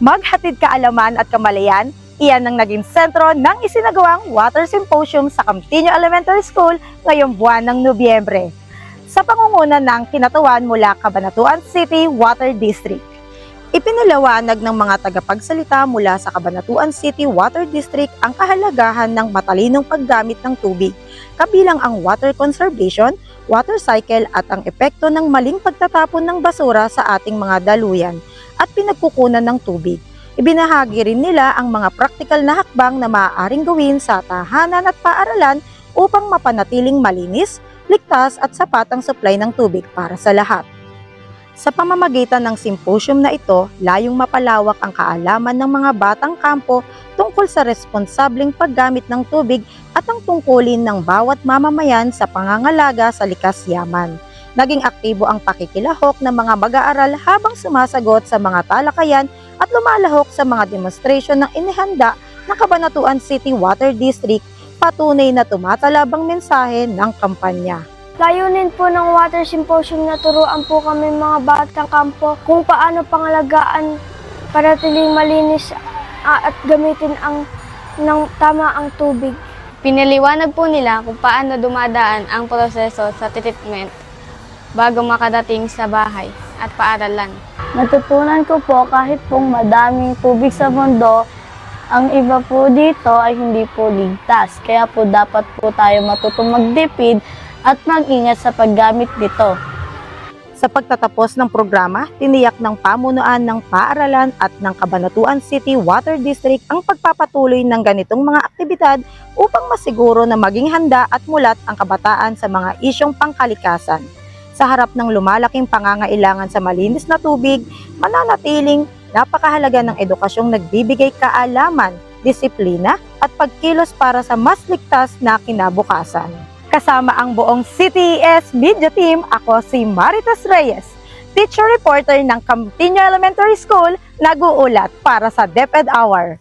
maghatid kaalaman at kamalayan, iyan ang naging sentro ng isinagawang Water Symposium sa Campiño Elementary School ngayong buwan ng Nobyembre, sa pangunguna ng kinatawan mula Cabanatuan City Water District. Ipinaliwanag ng mga tagapagsalita mula sa Cabanatuan City Water District ang kahalagahan ng matalinong paggamit ng tubig, kabilang ang water conservation, water cycle at ang epekto ng maling pagtatapon ng basura sa ating mga daluyan at pinagkukunan ng tubig. Ibinahagi rin nila ang mga praktikal na hakbang na maaaring gawin sa tahanan at paaralan upang mapanatiling malinis, ligtas at sapat ang supply ng tubig para sa lahat. Sa pamamagitan ng symposium na ito, layong mapalawak ang kaalaman ng mga batang kampo tungkol sa responsableng paggamit ng tubig at ang tungkulin ng bawat mamamayan sa pangangalaga sa likas yaman. Naging aktibo ang pakikilahok ng mga mag-aaral habang sumasagot sa mga talakayan at lumalahok sa mga demonstration ng inihanda ng Cabanatuan City Water District, patunay na tumatalabang mensahe ng kampanya. Layunin po ng Water Symposium na turuan po kami mga batang kampo kung paano pangalagaan para tiling malinis at gamitin ng tama ang tubig. Pinaliwanag po nila kung paano dumadaan ang proseso sa treatment bago makadating sa bahay at paaralan. Natutunan ko po kahit pong madaming tubig sa mundo, ang iba po dito ay hindi po ligtas. Kaya po dapat po tayo matutong magtipid at mag-ingat sa paggamit nito. Sa pagtatapos ng programa, tiniyak ng pamunuan ng paaralan at ng Cabanatuan City Water District ang pagpapatuloy ng ganitong mga aktibidad upang masiguro na maging handa at mulat ang kabataan sa mga isyong pangkalikasan. Sa harap ng lumalaking pangangailangan sa malinis na tubig, mananatiling napakahalaga ng edukasyong nagbibigay kaalaman, disiplina at pagkilos para sa mas ligtas na kinabukasan. Kasama ang buong CTES Media Team, ako si Marites Reyes, teacher reporter ng Campiño Elementary School, nag-uulat para sa DepEd Hour.